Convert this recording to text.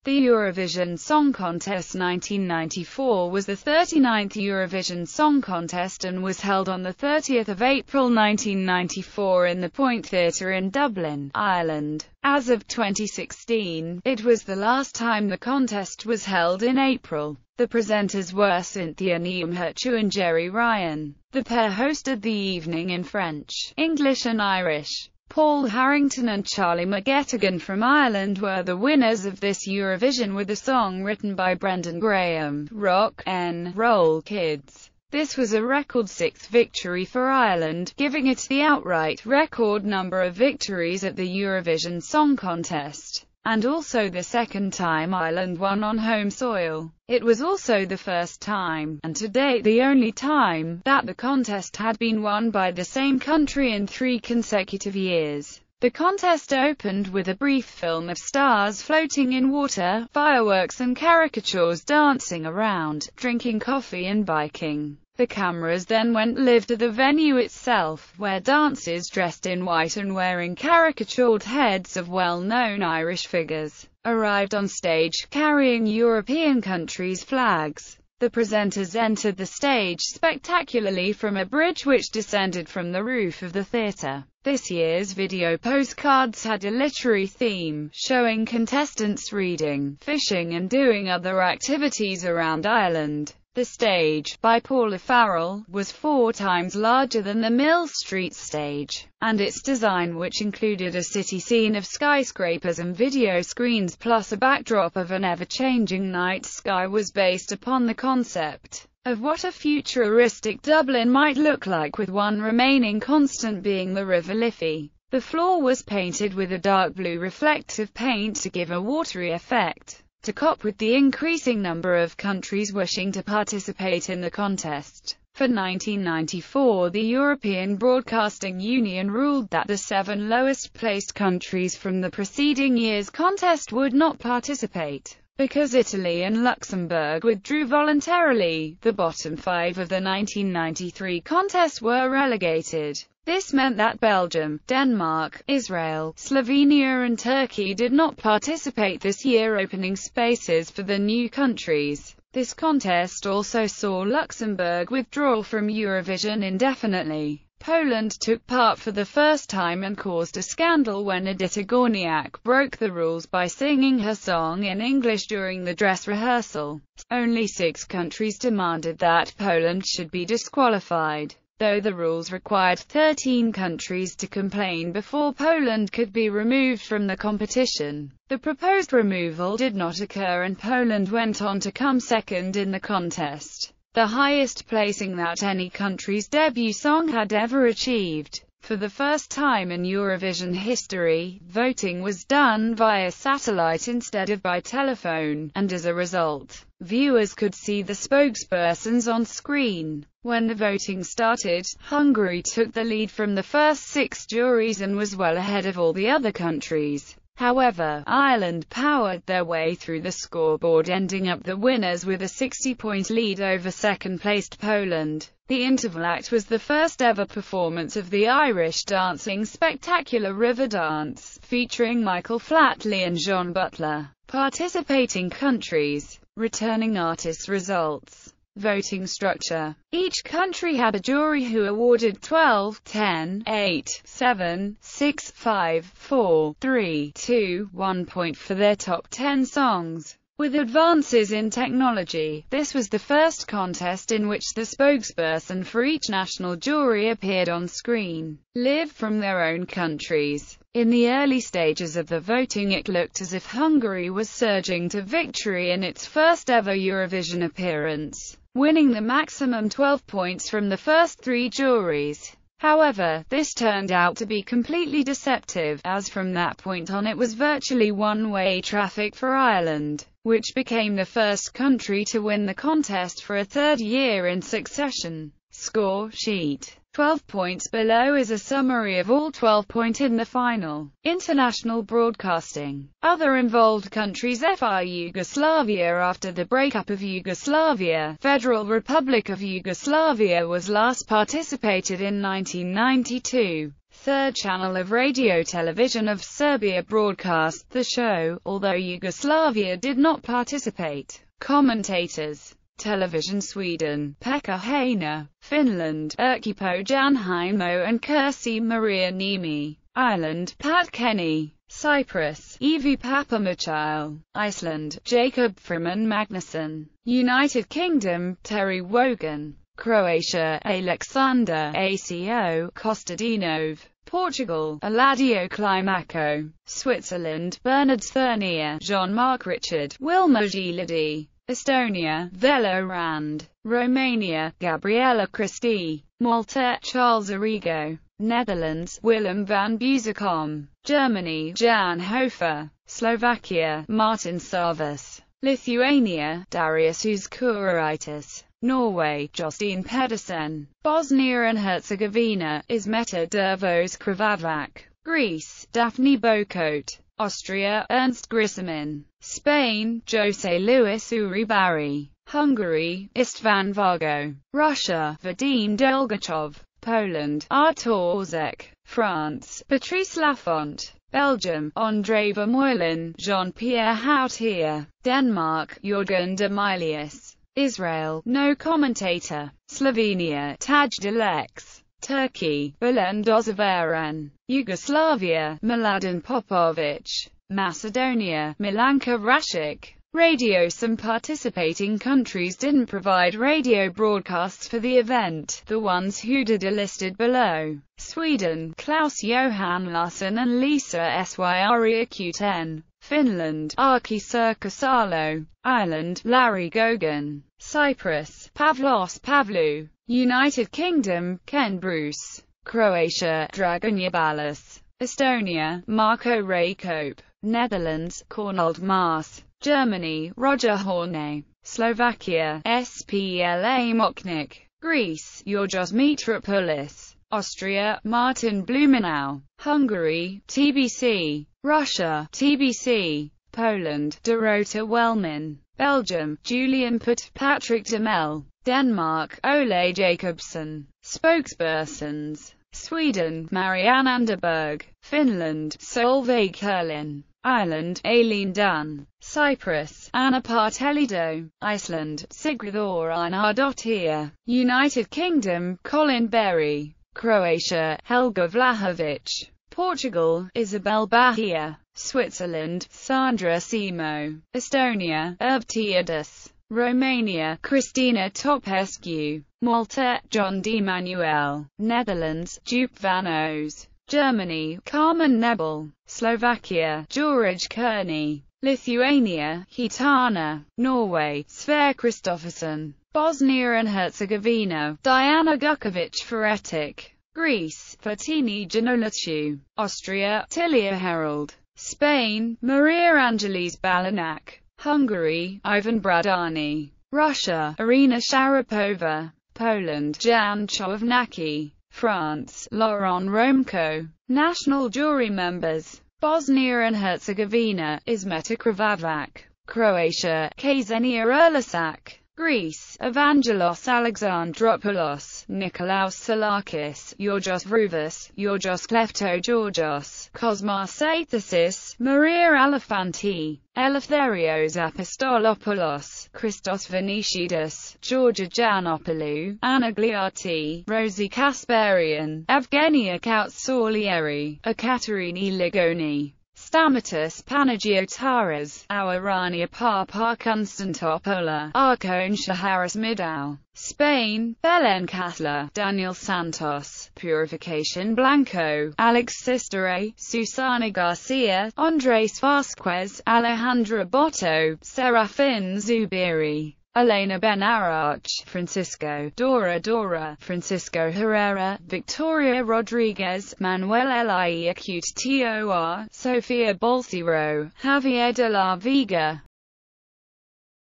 The Eurovision Song Contest 1994 was the 39th Eurovision Song Contest and was held on 30 April 1994 in the Point Theatre in Dublin, Ireland. As of 2016, it was the last time the contest was held in April. The presenters were Cynthia Neumhurtu and Jerry Ryan. The pair hosted the evening in French, English and Irish. Paul Harrington and Charlie McGettigan from Ireland were the winners of this Eurovision with a song written by Brendan Graham, Rock N' Roll Kids. This was a record sixth victory for Ireland, giving it the outright record number of victories at the Eurovision Song Contest, and also the second time Ireland won on home soil. It was also the first time, and to date the only time, that the contest had been won by the same country in 3 consecutive years. The contest opened with a brief film of stars floating in water, fireworks and caricatures dancing around, drinking coffee and biking. The cameras then went live to the venue itself, where dancers dressed in white and wearing caricatured heads of well-known Irish figures arrived on stage, carrying European countries' flags. The presenters entered the stage spectacularly from a bridge which descended from the roof of the theatre. This year's video postcards had a literary theme, showing contestants reading, fishing and doing other activities around Ireland. The stage, by Paula Farrell, was 4 times larger than the Mill Street stage, and its design, which included a city scene of skyscrapers and video screens plus a backdrop of an ever-changing night sky, was based upon the concept of what a futuristic Dublin might look like, with one remaining constant being the River Liffey. The floor was painted with a dark blue reflective paint to give a watery effect, to cope with the increasing number of countries wishing to participate in the contest. For 1994, the European Broadcasting Union ruled that the 7 lowest-placed countries from the preceding year's contest would not participate. Because Italy and Luxembourg withdrew voluntarily, the bottom 5 of the 1993 contest were relegated. This meant that Belgium, Denmark, Israel, Slovenia and Turkey did not participate this year, opening spaces for the new countries. This contest also saw Luxembourg withdraw from Eurovision indefinitely. Poland took part for the first time and caused a scandal when Edyta Górniak broke the rules by singing her song in English during the dress rehearsal. Only 6 countries demanded that Poland should be disqualified, though the rules required 13 countries to complain before Poland could be removed from the competition. The proposed removal did not occur and Poland went on to come second in the contest, the highest placing that any country's debut song had ever achieved. For the first time in Eurovision history, voting was done via satellite instead of by telephone, and as a result, viewers could see the spokespersons on screen. When the voting started, Hungary took the lead from the first 6 juries and was well ahead of all the other countries. However, Ireland powered their way through the scoreboard, ending up the winners with a 60-point lead over second-placed Poland. The interval act was the first ever performance of the Irish dancing spectacular River Dance, featuring Michael Flatley and Jean Butler. Participating countries, returning artists. Results. Voting structure. Each country had a jury who awarded 12, 10, 8, 7, 6, 5, 4, 3, 2, 1 point for their top 10 songs. With advances in technology, this was the first contest in which the spokesperson for each national jury appeared on screen, live from their own countries. In the early stages of the voting, it looked as if Hungary was surging to victory in its first ever Eurovision appearance, winning the maximum 12 points from the first 3 juries. However, this turned out to be completely deceptive, as from that point on it was virtually one-way traffic for Ireland, which became the first country to win the contest for a 3rd year in succession. Score sheet. 12 points below is a summary of all 12 points in the final. International broadcasting. Other involved countries: FR Yugoslavia. After the breakup of Yugoslavia, Federal Republic of Yugoslavia was last participated in 1992. third channel of radio-television of Serbia broadcast the show, although Yugoslavia did not participate. Commentators: Television Sweden, Pekka Heino; Finland, Erkkipo Janheimo and Kirsi Maria Niemi; Ireland, Pat Kenny; Cyprus, Evi Papamachile; Iceland, Jacob Freeman Magnusson; United Kingdom, Terry Wogan; Croatia, Aleksandar Aco Kostadinov; Portugal, Eladio Climaco; Switzerland, Bernard Sternier, Jean-Marc Richard, Wilma Giladi; Estonia, Velo Rand; Romania, Gabriella Christie; Malta, Charles Arrigo; Netherlands, Willem van Beuzekom; Germany, Jan Hofer; Slovakia, Martin Savas; Lithuania, Darius Uzkuraitis; Norway, Jostein Pedersen; Bosnia and Herzegovina, Ismeta Dervos Krvavac; Greece, Daphne Bocote; Austria, Ernst Grissemin; Spain, Jose Luis Uribarri; Hungary, Istvan Vargo; Russia, Vadim Dolgachov; Poland, Artur Orzek; France, Patrice Lafont; Belgium, André Vermeulen, Jean-Pierre Houtier; Denmark, Jürgen de Milius; Israel, no commentator; Slovenia, Taj Delex; Turkey, Belen Dozavaren; Yugoslavia, Mladen Popovic; Macedonia, Milanka Rasic. Radio. Some participating countries didn't provide radio broadcasts for the event. The ones who did are listed below: Sweden, Klaus Johan Larsson and Lisa Syriaqten; Finland, Arki Sirkasalo; Ireland, Larry Gogan; Cyprus, Pavlos Pavlou; United Kingdom, Ken Bruce; Croatia, Dragan Yabalis; Estonia, Marko Rakope; Netherlands, Cornold Maas; Germany, Roger Horne; Slovakia, Spla Moknik; Greece, Georgios Mitropoulos; Austria, Martin Blumenau; Hungary, TBC; Russia, TBC; Poland, Dorota Wellman; Belgium, Julian Putt, Patrick Demel; Denmark, Ole Jacobsen. Spokespersons: Sweden, Marianne Anderberg; Finland, Solveig Kurlin; Ireland, Aileen Dunn; Cyprus, Anna Partelido; Iceland, Sigurður Einardottir; United Kingdom, Colin Berry; Croatia, Helga Vlahovic; Portugal, Isabel Bahia; Switzerland, Sandra Simo; Estonia, Evtiadis; Romania, Christina Topescu; Malta, John D. Manuel; Netherlands, Joop van Oos; Germany, Carmen Nebel; Slovakia, George Kearney; Lithuania, Hitana; Norway, Sverre Kristoffersen; Bosnia and Herzegovina, Diana Gukovic Foretic; Greece, Fatini Janolucu; Austria, Tilia Herold; Spain, Maria Angelis Balanak; Hungary, Ivan Bradani; Russia, Irina Sharapova; Poland, Jan Chovnacki; France, Laurent Romko. National jury members: Bosnia and Herzegovina, Ismeta Krvavac; Croatia, Ksenia Erlisak; Greece, Evangelos Alexandropoulos, Nikolaos Salakis, Georgios Vrouvas, Georgios Klefto-Georgios, Cosmas Athasis, Maria Alefanti, Eleftherios Apostolopoulos, Christos Venetides, Georgia Giannopoulou, Anna Gliarti, Rosie Kasparian, Evgenia Kautsalieri, Ekaterini Ligoni, Stamatis Panagiotaras, Aurania Papa Konstantopoula, Arcon Shaharis Midal; Spain, Belen Castler, Daniel Santos, Purification Blanco, Alex Sistere, Susana Garcia, Andres Vasquez, Alejandra Boto, Serafin Zubiri, Elena Benarach, Francisco Dora, Francisco Herrera, Victoria Rodriguez, Manuel Elie Acute Tor, Sofia Bolsiro, Javier de la Vega.